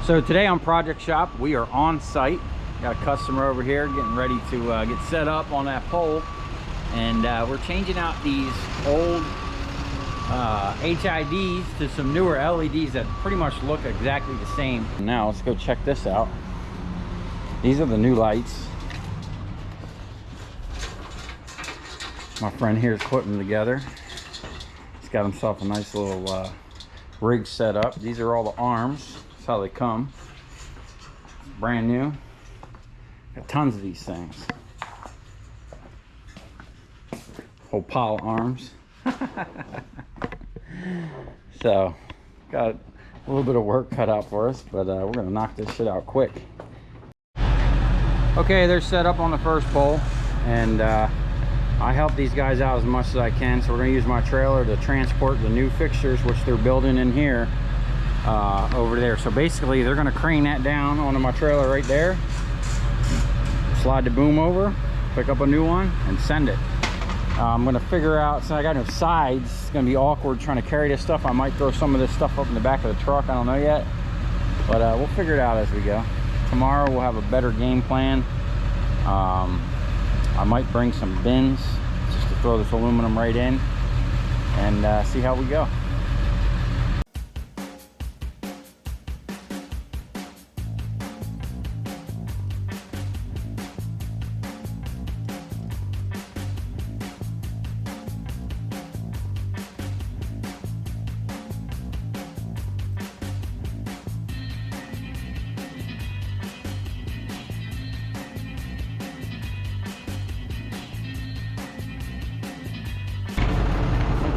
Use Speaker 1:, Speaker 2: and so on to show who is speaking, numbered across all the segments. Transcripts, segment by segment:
Speaker 1: So today on Project Shop, we are on site. Got a customer over here getting ready to get set up on that pole. And we're changing out these old HIDs to some newer LEDs that pretty much look exactly the same. Now let's go check this out. These are the new lights. My friend here is putting them together. He's got himself a nice little rig set up. These are all the arms. That's how they come. Brand new. Got tons of these things. Whole pile of arms. So got a little bit of work cut out for us, but we're gonna knock this shit out quick. Okay, they're set up on the first pole, and I help these guys out as much as I can. So we're gonna use my trailer to transport the new fixtures, which they're building in here, over there. So basically they're gonna crane that down onto my trailer right there, slide the boom over, pick up a new one, and send it. I'm gonna figure out, since I got no sides, it's gonna be awkward trying to carry this stuff. I might throw some of this stuff up in the back of the truck, I don't know yet, but we'll figure it out as we go. Tomorrow we'll have a better game plan. I might bring some bins just to throw this aluminum right in and see how we go.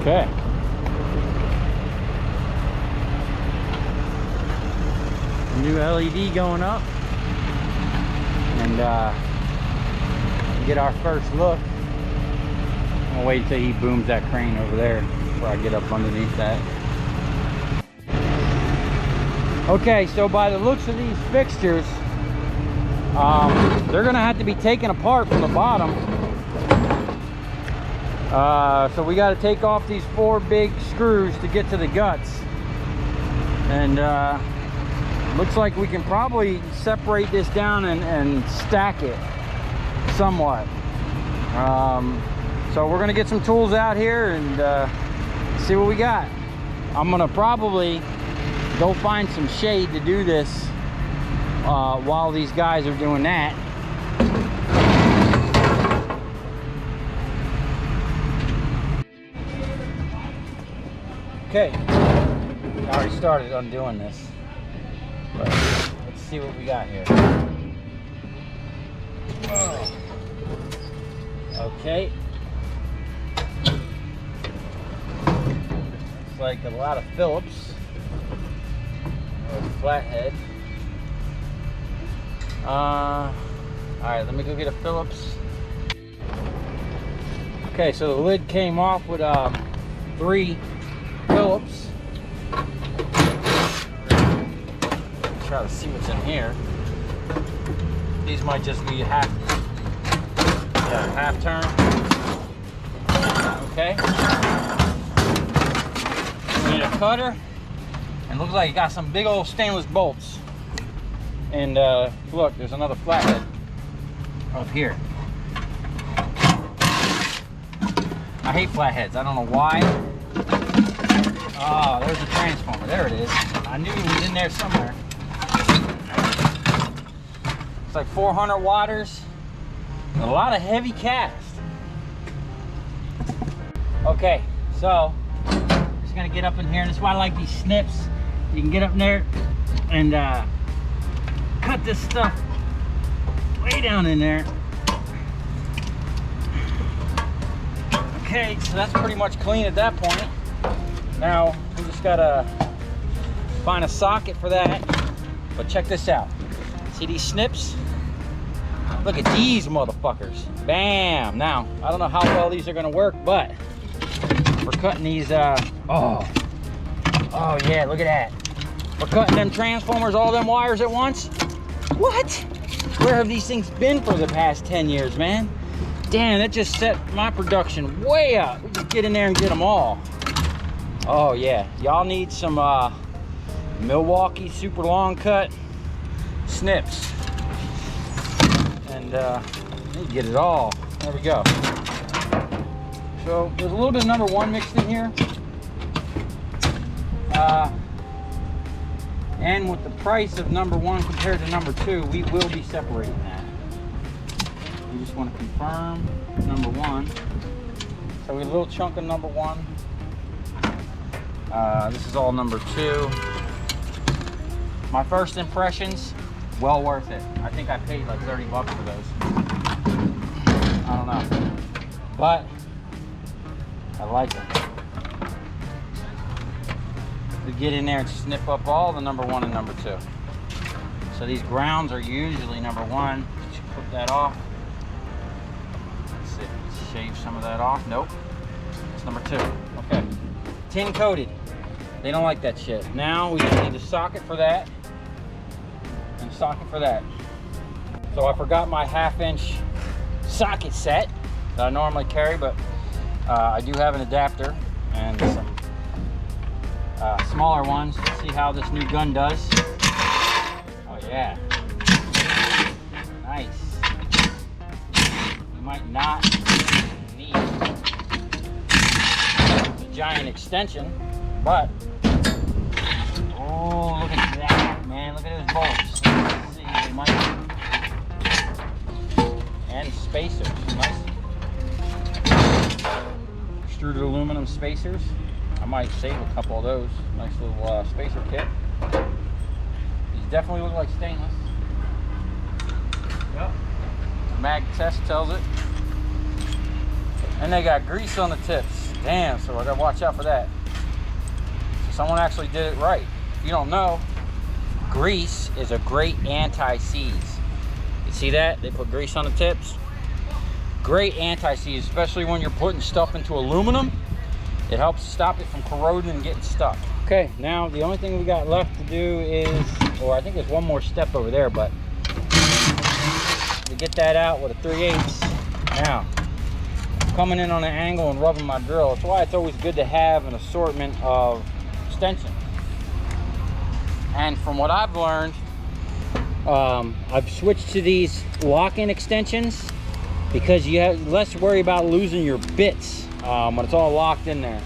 Speaker 1: Okay. New LED going up, and get our first look. I'll wait until he booms that crane over there before I get up underneath that. Okay, so by the looks of these fixtures, they're gonna have to be taken apart from the bottom. So we got to take off these 4 big screws to get to the guts, and looks like we can probably separate this down and stack it somewhat. So we're gonna get some tools out here and see what we got. I'm gonna probably go find some shade to do this while these guys are doing that. Okay, I already started undoing this, but let's see what we got here. Oh. Okay. Looks like a lot of Phillips. Or flathead. Alright, let me go get a Phillips. Okay, so the lid came off with 3 Phillips. Try to see what's in here. These might just be half turn. Okay. We need a cutter, and looks like it got some big old stainless bolts. And look, there's another flathead up here. I hate flatheads. I don't know why. Oh, there's a transformer. There it is. I knew it was in there somewhere. It's like 400 watters. A lot of heavy cast. Okay, so just gonna get up in here, and that's why I like these snips. You can get up in there and cut this stuff way down in there. Okay, so that's pretty much clean at that point. Now we just gotta find a socket for that. But check this out. See these snips? Look at these motherfuckers. Bam! Now, I don't know how well these are gonna work, but we're cutting these oh yeah, look at that. We're cutting them transformers, all them wires at once. What? Where have these things been for the past 10 years, man? Damn, that just set my production way up. We can get in there and get them all. Oh yeah, y'all need some Milwaukee super long cut snips. And you get it all. There we go. So there's a little bit of number one mixed in here. And with the price of number one compared to number two, we will be separating that. We just want to confirm number one. So we have a little chunk of number one. This is all number two. My first impressions, well worth it. I think I paid like 30 bucks for those. I don't know. But I like them. We get in there and snip up all the number one and number two. So these grounds are usually number one. Just put that off. Let's see, shave some of that off. Nope, it's number two. Okay, tin coated. They don't like that shit. Now we just need a socket for that and a socket for that. So I forgot my 1/2-inch socket set that I normally carry, but I do have an adapter and some smaller ones. Let's see how this new gun does. Oh yeah, nice. You might not need a giant extension, but oh, look at that, man! Look at those bolts. Let's see, they might, and spacers, nice. Extruded aluminum spacers. I might save a couple of those. Nice little spacer kit. These definitely look like stainless. Yep. Mag test tells it. And they got grease on the tips. Damn, so I gotta watch out for that. So someone actually did it right. If you don't know, grease is a great anti-seize. You see that? They put grease on the tips. Great anti-seize, especially when you're putting stuff into aluminum. It helps stop it from corroding and getting stuck. Okay, now the only thing we got left to do is, or I think there's one more step over there, but to get that out with a 3/8. Now, coming in on an angle and rubbing my drill. That's why it's always good to have an assortment of extensions. And from what I've learned, I've switched to these lock-in extensions because you have less worry about losing your bits when it's all locked in there.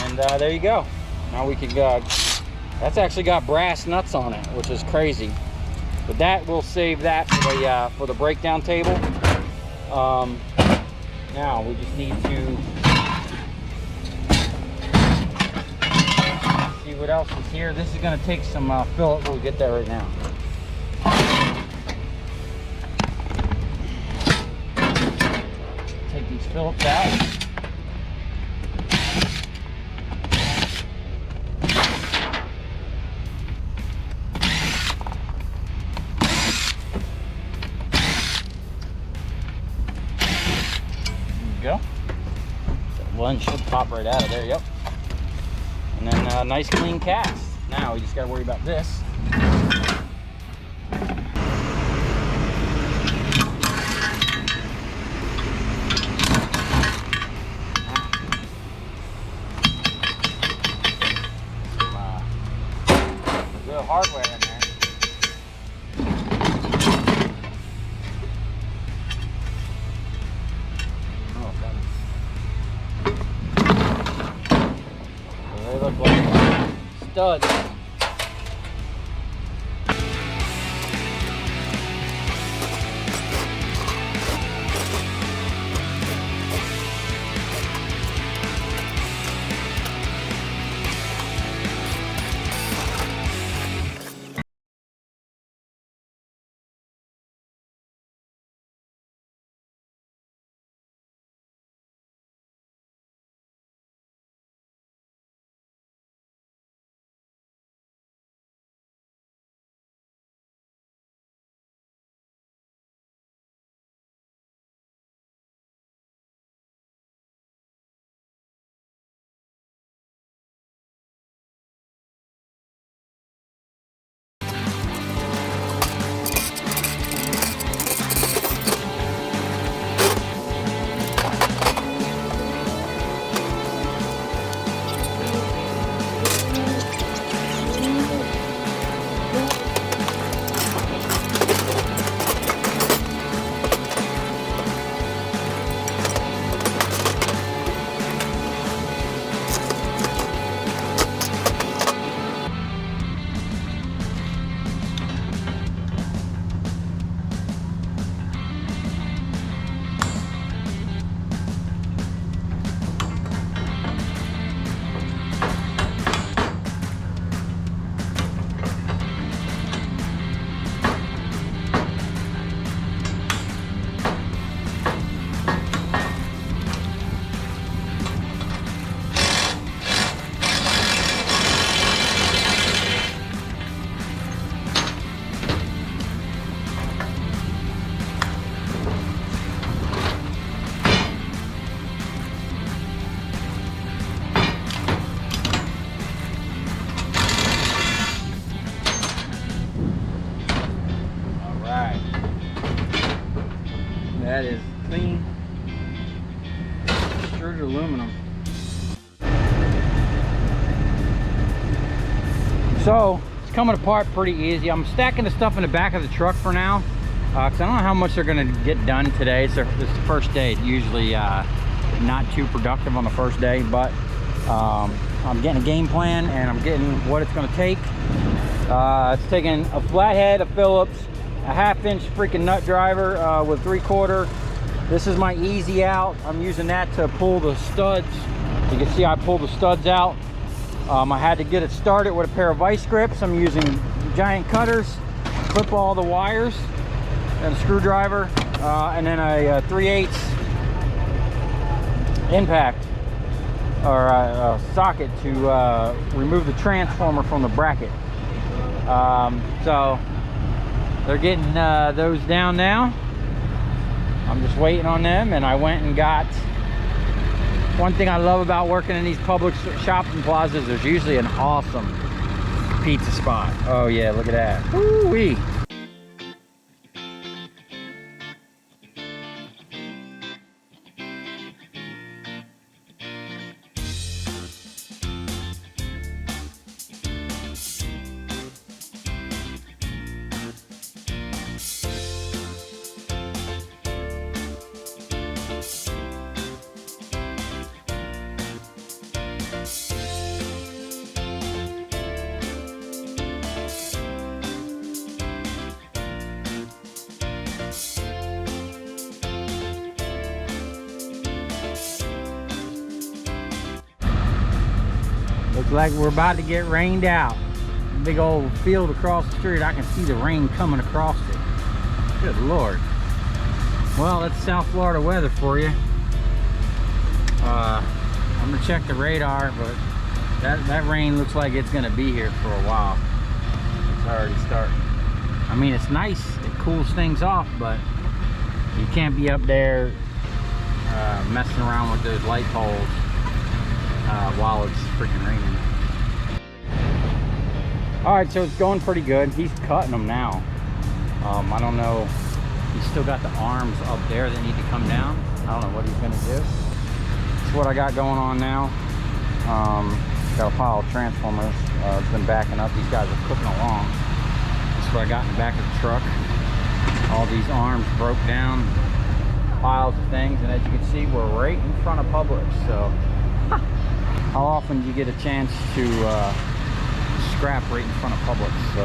Speaker 1: And there you go. Now we can that's actually got brass nuts on it, which is crazy. But that will save that for the breakdown table. Now we just need to see what else is here. This is going to take some Phillips. We'll get there right now. Take these Phillips out. Go. That one should pop right out of there. Yep. And then a nice clean cast. Now we just got to worry about this. Good hardware in there. They look like studs. So it's coming apart pretty easy. I'm stacking the stuff in the back of the truck for now, because I don't know how much they're going to get done today. It's the first day. It's usually not too productive on the first day, but I'm getting a game plan and I'm getting what it's going to take. It's taking a flathead, a Phillips, a 1/2-inch freaking nut driver with 3/4. This is my easy out. I'm using that to pull the studs. You can see I pulled the studs out. I had to get it started with a pair of vice grips. I'm using giant cutters, clip all the wires, and a screwdriver, and then a 3/8 impact or a socket to remove the transformer from the bracket. So they're getting those down now. I'm just waiting on them, and I went and got, one thing I love about working in these public shopping plazas, there's usually an awesome pizza spot. Oh yeah, look at that. Woo-wee. Looks like we're about to get rained out. Big old field across the street. I can see the rain coming across it. Good Lord. Well, that's South Florida weather for you. I'm gonna check the radar, but that rain looks like it's gonna be here for a while. It's already starting. I mean, it's nice. It cools things off, but you can't be up there messing around with those light poles while it's freaking raining. All right, so it's going pretty good. He's cutting them now. I don't know. He's still got the arms up there that need to come down. I don't know what he's gonna do. That's what I got going on now. Got a pile of transformers. It's been backing up. These guys are cooking along. That's what I got in the back of the truck. All these arms broke down, piles of things, and as you can see, we're right in front of Publix. So how often do you get a chance to scrap right in front of Publix? So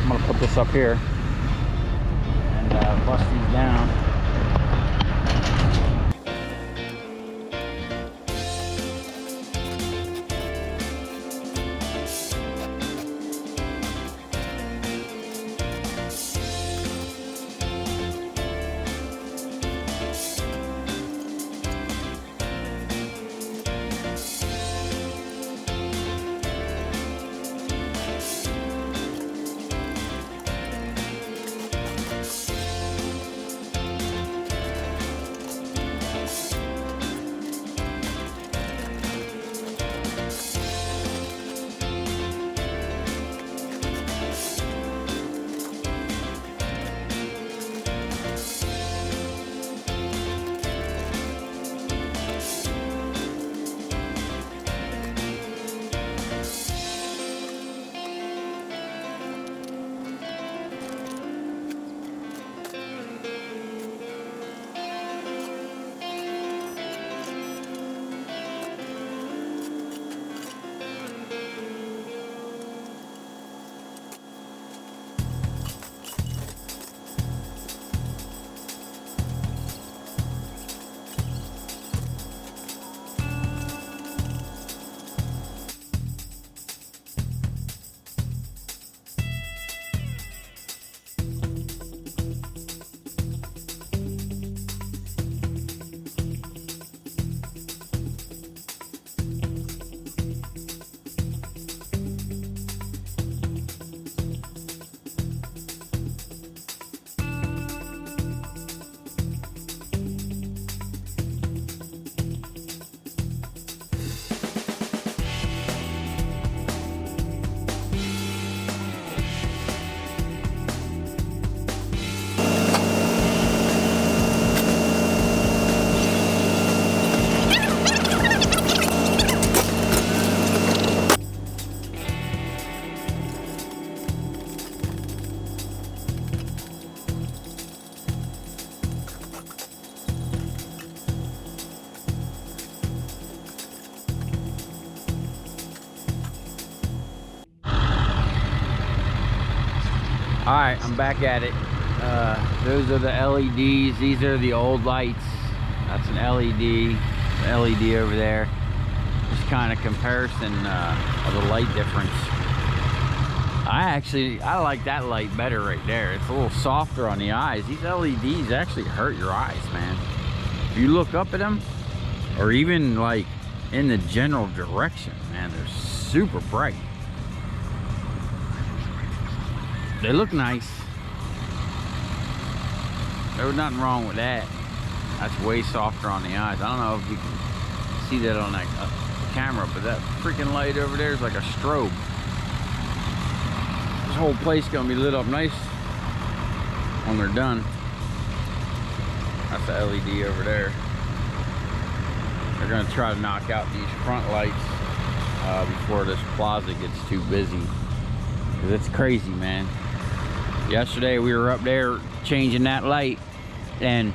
Speaker 1: I'm gonna put this up here and bust these down. All right, I'm back at it. Those are the LEDs. These are the old lights. That's an LED. LED over there. Just kind of comparison of the light difference. I like that light better right there. It's a little softer on the eyes. These LEDs actually hurt your eyes, man. If you look up at them, or even like in the general direction, man, they're super bright. They look nice. There was nothing wrong with that. That's way softer on the eyes. I don't know if you can see that on that camera, but that freaking light over there is like a strobe. This whole place gonna be lit up nice when they're done. That's the LED over there. They're gonna try to knock out these front lights before this plaza gets too busy, because it's crazy, man. Yesterday we were up there changing that light, and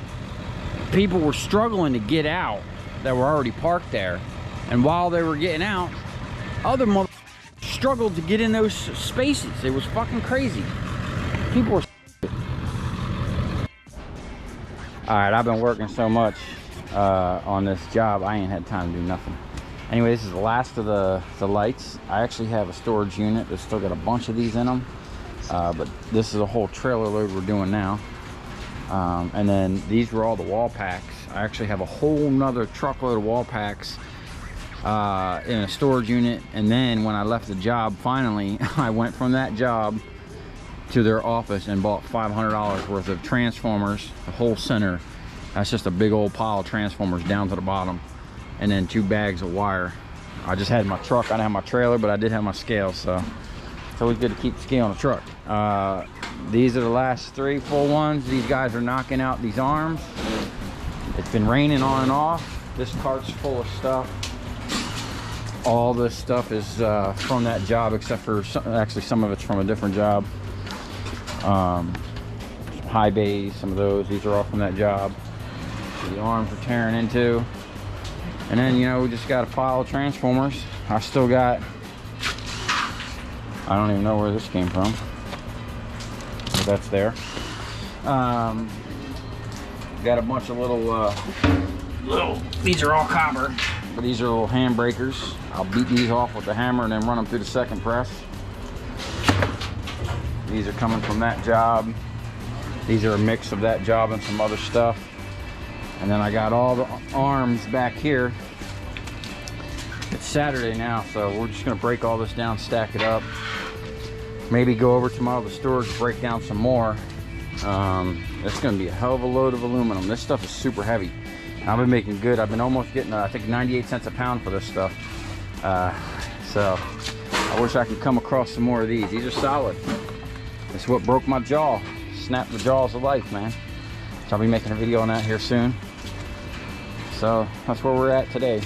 Speaker 1: people were struggling to get out that were already parked there. And while they were getting out, other motherfuckers struggled to get in those spaces. It was fucking crazy. People were... Alright, I've been working so much on this job, I ain't had time to do nothing. Anyway, this is the last of the lights. I actually have a storage unit that's still got a bunch of these in them. But this is a whole trailer load we're doing now. And then these were all the wall packs. I actually have a whole nother truckload of wall packs in a storage unit. And then when I left the job, finally, I went from that job to their office and bought $500 worth of transformers, the whole center. That's just a big old pile of transformers down to the bottom. And then 2 bags of wire. I just had my truck. I didn't have my trailer, but I did have my scale, so it's always good to keep the scale on the truck. These are the last 3 full ones. These guys are knocking out these arms. It's been raining on and off. This cart's full of stuff. All this stuff is from that job, except for actually some of it's from a different job. Some high bays, some of those. These are all from that job. The arms are tearing into. And then, you know, we just got a pile of transformers. I still got... I don't even know where this came from. But that's there. Got a bunch of little, these are all copper, but these are little hand breakers. I'll beat these off with the hammer and then run them through the second press. These are coming from that job. These are a mix of that job and some other stuff. And then I got all the arms back here. It's Saturday now, so we're just gonna break all this down, stack it up. Maybe go over tomorrow to the storage, break down some more. It's gonna be a hell of a load of aluminum. This stuff is super heavy. I've been making good. I've been almost getting, I think, 98 cents a pound for this stuff. So I wish I could come across some more of these. These are solid. It's what broke my jaw. Snapped the jaws of life, man. So I'll be making a video on that here soon. So that's where we're at today.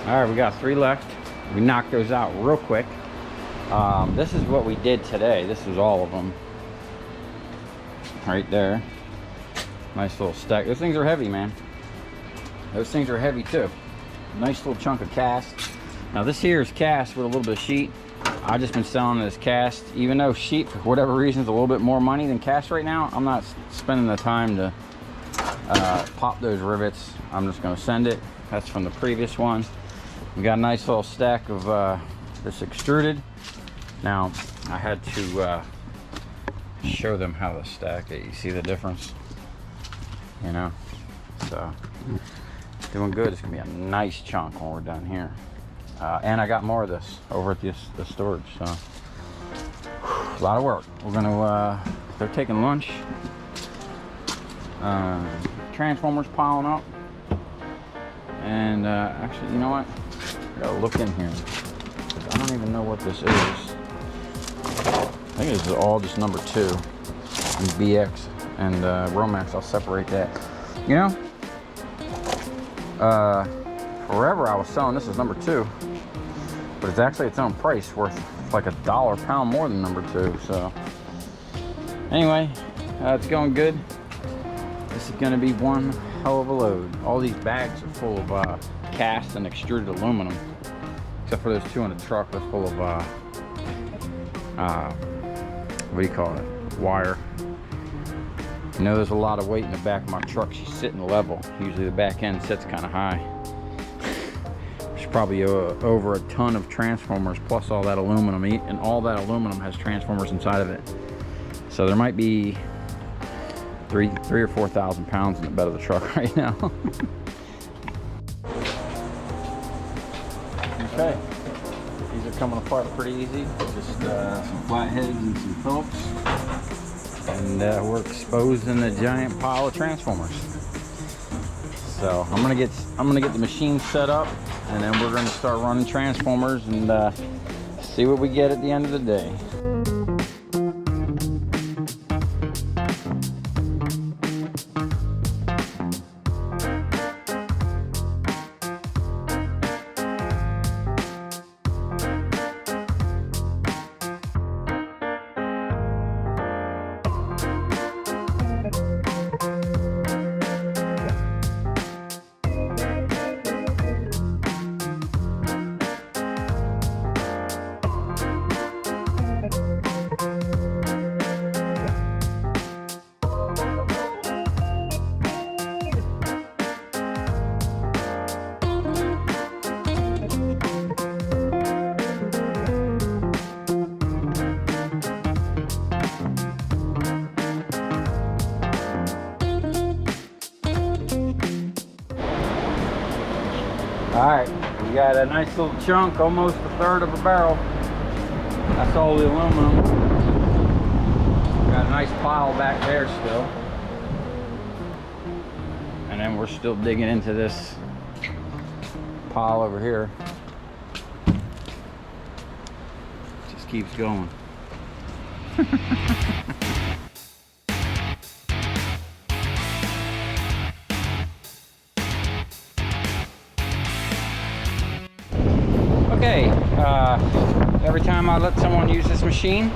Speaker 1: All right, we got 3 left. We knocked those out real quick. This is what we did today. This is all of them. Right there. Nice little stack. Those things are heavy, man. Those things are heavy too. Nice little chunk of cast. Now this here is cast with a little bit of sheet. I've just been selling this cast. Even though sheet, for whatever reason, is a little bit more money than cast right now, I'm not spending the time to pop those rivets. I'm just gonna send it. That's from the previous one. We got a nice little stack of this extruded. Now, I had to show them how to stack it. You see the difference? You know? So, doing good. It's gonna be a nice chunk when we're done here. And I got more of this over at the storage, so. A lot of work. We're gonna, they're taking lunch. Transformers piling up. And actually, you know what? I gotta look in here. I don't even know what this is. I think this is all just number 2. And BX and Romex. I'll separate that. You know, Forever I was selling this as number 2, but it's actually its own price, worth like $1 a pound more than number 2. So anyway, it's going good. This is going to be one hell of a load. All these bags are full of cast and extruded aluminum, except for those 2 in the truck. They're full of what do you call it, wire. You know, there's a lot of weight in the back of my truck. She's sitting level. Usually the back end sits kind of high. There's probably over a ton of transformers plus all that aluminum, and all that aluminum has transformers inside of it. So there might be 3,000 or 4,000 pounds in the bed of the truck right now. Okay, these are coming apart pretty easy. Just some flatheads and some Phillips, and we're exposing a giant pile of transformers. So I'm gonna get the machine set up, and then we're gonna start running transformers and see what we get at the end of the day. Alright, we got a nice little chunk, almost 1/3 of a barrel. That's all the aluminum. Got a nice pile back there still. And then we're still digging into this pile over here. Just keeps going. Okay, every time I let someone use this machine,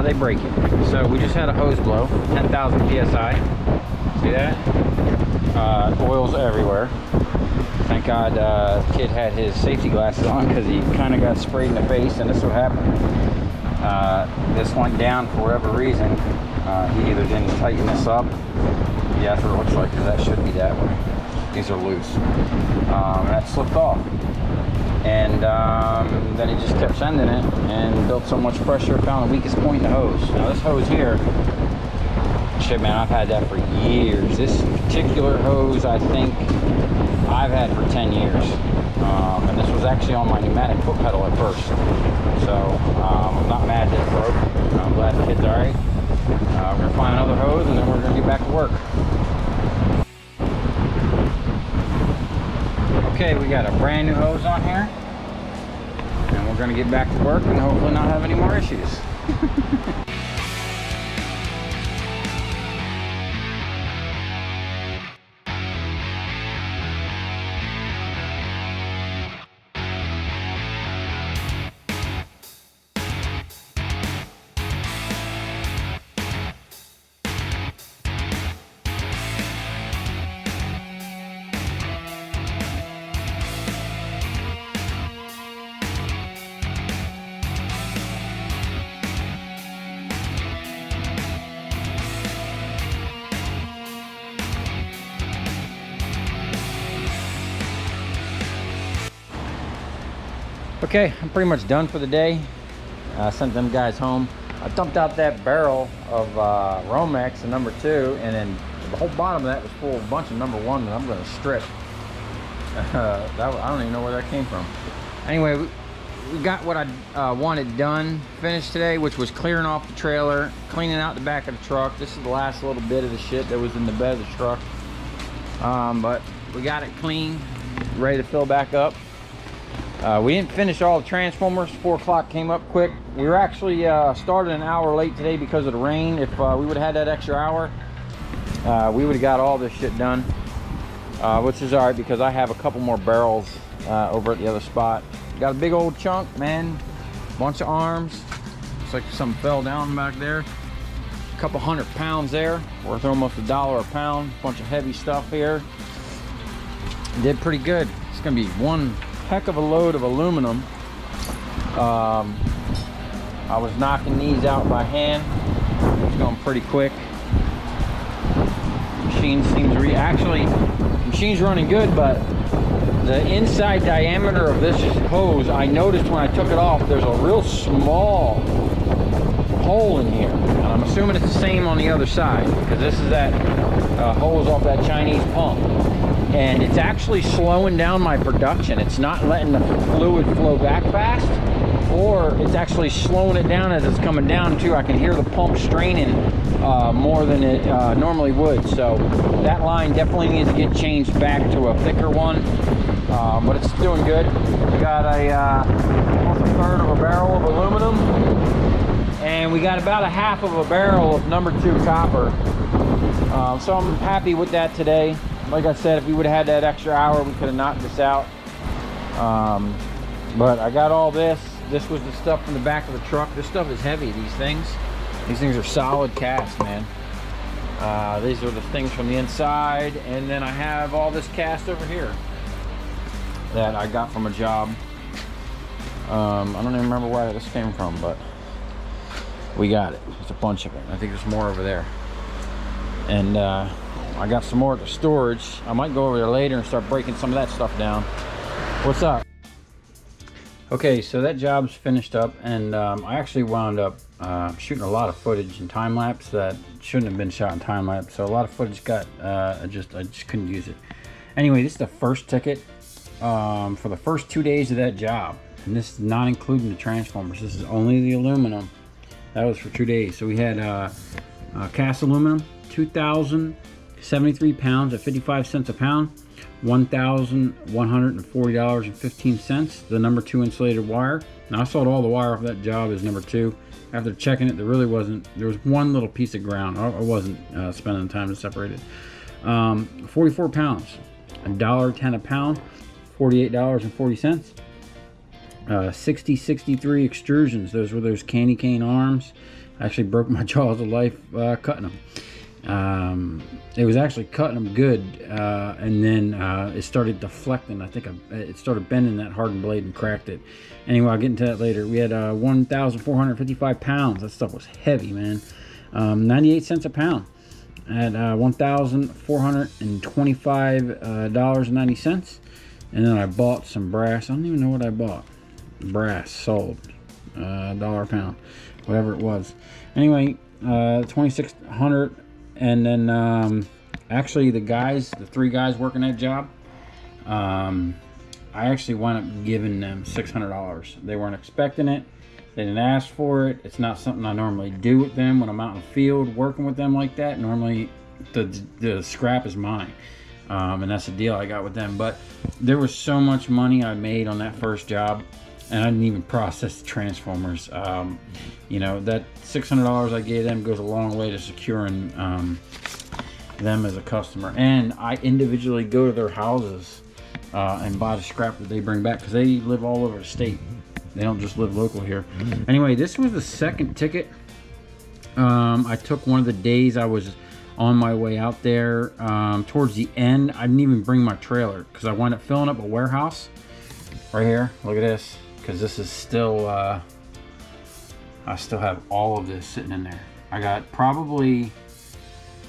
Speaker 1: they break it. So we just had a hose blow, 10,000 PSI. See that? Oil's everywhere. Thank God the kid had his safety glasses on, because he kind of got sprayed in the face, and this is what happened. This went down for whatever reason. He either didn't tighten this up. Yeah, that's what it looks like, because that should be that way. These are loose. That slipped off. And then he just kept sending it and built so much pressure, found the weakest point in the hose. Now this hose here, shit man, I've had that for years. This particular hose, I think I've had for 10 years. And this was actually on my pneumatic foot pedal at first. So I'm not mad that it broke. I'm glad the kid's all right. We're gonna find another hose, and then we're gonna get back to work. Okay, we got a brand new hose on here, and we're gonna get back to work and hopefully not have any more issues. Okay, I'm pretty much done for the day. I sent them guys home. I dumped out that barrel of Romex, the number 2, and then the whole bottom of that was full of a bunch of number 1 that I'm going to strip. I don't even know where that came from. Anyway, we got what I wanted done, finished today, which was clearing off the trailer, cleaning out the back of the truck. This is the last little bit of the shit that was in the bed of the truck. But we got it clean, ready to fill back up. We didn't finish all the transformers. 4 o'clock came up quick. We were actually started an hour late today because of the rain. If we would have had that extra hour, we would have got all this shit done. which is all right because I have a couple more barrels over at the other spot. Got a big old chunk, man. Bunch of arms. Looks like something fell down back there. A couple 100 pounds there, worth almost $1 a pound. Bunch of heavy stuff here. Did pretty good. It's gonna be one heck of a load of aluminum. I was knocking these out by hand. It's going pretty quick. Machine seems actually, machine's running good, but the inside diameter of this hose, I noticed when I took it off, there's a real small hole in here. And I'm assuming it's the same on the other side, because this is that hose off that Chinese pump. And it's actually slowing down my production. It's not letting the fluid flow back fast, or it's actually slowing it down as it's coming down too. I can hear the pump straining more than it normally would. So that line definitely needs to get changed back to a thicker one, but it's doing good. We got almost a third of a barrel of aluminum, and we got about a half of a barrel of #2 copper. So I'm happy with that today. Like I said, if we would have had that extra hour, we could have knocked this out. But I got all this. This was the stuff from the back of the truck. This stuff is heavy, these things. These things are solid cast, man. These are the things from the inside. And then I have all this cast over here that I got from a job. I don't even remember where this came from, but we got it. There's a bunch of it. I think there's more over there. And I got some more at the storage. I might go over there later and start breaking some of that stuff down. What's up? Okay, so that job's finished up, and I actually wound up shooting a lot of footage in time lapse that shouldn't have been shot in time lapse. So a lot of footage got I just couldn't use it. Anyway, this is the first ticket for the first 2 days of that job, and this is not including the transformers. This is only the aluminum. That was for 2 days. So we had cast aluminum, 2,073 pounds at 55 cents a pound. $1,140.15. The #2 insulated wire. Now I sold all the wire off that job as #2. After checking it, there really wasn't. There was one little piece of ground. I wasn't spending the time to separate it. 44 pounds, $1.10 a pound, $48.40. 63 extrusions. Those were those candy cane arms. I actually broke my jaws of life cutting them. It was actually cutting them good, and then it started deflecting. I think it started bending that hardened blade and cracked it. Anyway, I'll get into that later. We had 1,455 pounds. That stuff was heavy, man. 98 cents a pound at $1,425.90. And then I bought some brass. I don't even know what I bought. Brass sold $1 a pound, whatever it was. Anyway, 2,600. And then actually the 3 guys working that job, I actually wound up giving them $600. They weren't expecting it. They didn't ask for it. It's not something I normally do with them when I'm out in the field working with them like that. Normally the scrap is mine. And that's the deal I got with them. But there was so much money I made on that first job, and I didn't even process the transformers. You know, that $600 I gave them goes a long way to securing them as a customer. And I individually go to their houses and buy the scrap that they bring back, because they live all over the state. They don't just live local here. Anyway, this was the second ticket. I took one of the days I was on my way out there. Towards the end, I didn't even bring my trailer because I wound up filling up a warehouse right here. Look at this, because this is still I still have all of this sitting in there. I got probably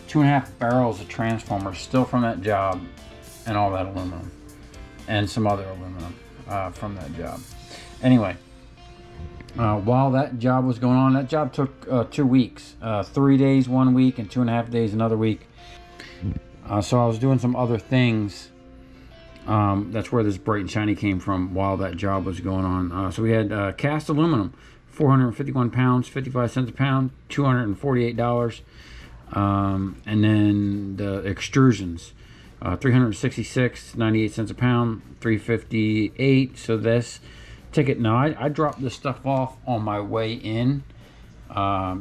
Speaker 1: 2.5 barrels of transformers still from that job, and all that aluminum, and some other aluminum from that job. Anyway, while that job was going on, that job took 2 weeks, 3 days 1 week and 2.5 days another week. So I was doing some other things. That's where this bright and shiny came from while that job was going on. So we had cast aluminum, 451 pounds, 55 cents a pound, $248. And then the extrusions, 366, 98 cents a pound, 358. So this ticket, now I dropped this stuff off on my way in,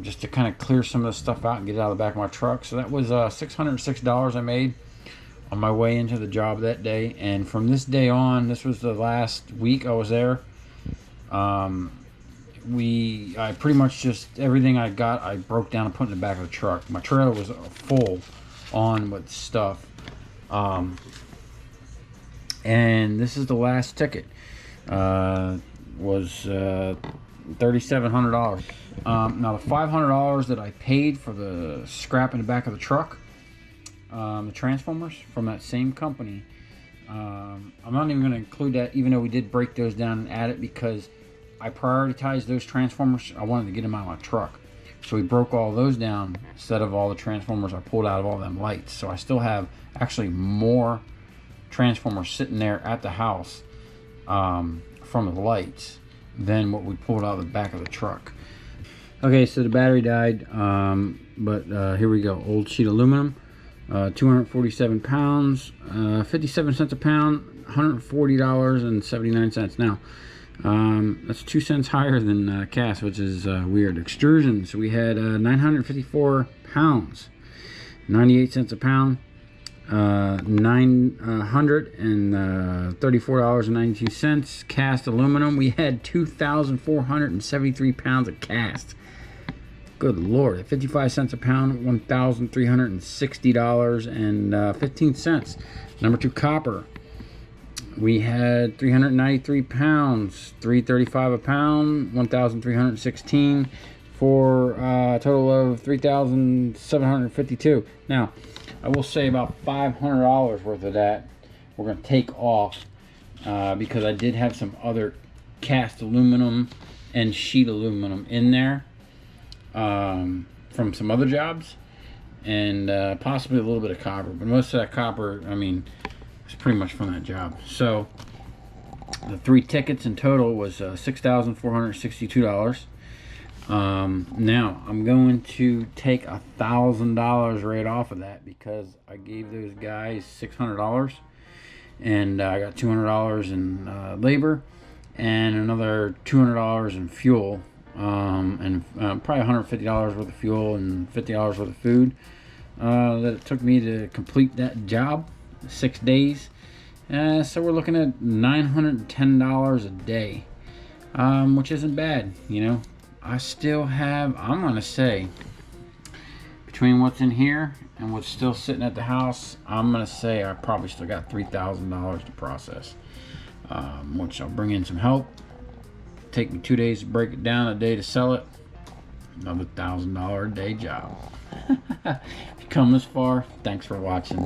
Speaker 1: just to kind of clear some of the stuff out and get it out of the back of my truck. So that was $606 I made on my way into the job that day, and from this day on, this was the last week I was there. I pretty much just everything I got, I broke down and put in the back of the truck. My trailer was full on with stuff, and this is the last ticket. Was $3,700. Now the $500 that I paid for the scrap in the back of the truck, the transformers from that same company, I'm not even going to include that, even though we did break those down and add it, because I prioritized those transformers. I wanted to get them out of my truck, so we broke all those down instead of all the transformers I pulled out of all them lights. So I still have actually more transformers sitting there at the house from the lights than what we pulled out of the back of the truck. Okay, so the battery died, but here we go. Old sheet aluminum, 247 pounds, 57 cents a pound, $140.79. Now, that's 2 cents higher than cast, which is weird. Extrusion, so we had 954 pounds, 98 cents a pound, $934.92. Cast aluminum, we had 2,473 pounds of cast. Good Lord, at 55 cents a pound, $1,360.15. Number 2, copper. We had 393 pounds, $3.35 a pound, 1,316, for a total of 3,752. Now, I will say about $500 worth of that we're going to take off, because I did have some other cast aluminum and sheet aluminum in there from some other jobs, and possibly a little bit of copper, but most of that copper, I mean, it's pretty much from that job. So the 3 tickets in total was $6,462. Now I'm going to take $1,000 right off of that, because I gave those guys $600, and I got $200 in labor and another $200 in fuel, and probably $150 worth of fuel and $50 worth of food that it took me to complete that job. 6 days. So we're looking at $910 a day, which isn't bad, you know. I still have, I'm gonna say, between what's in here and what's still sitting at the house, I'm gonna say I probably still got $3,000 to process, which I'll bring in some help. Take me 2 days to break it down, a day to sell it. Another $1,000 a day job. If you come this far, thanks for watching.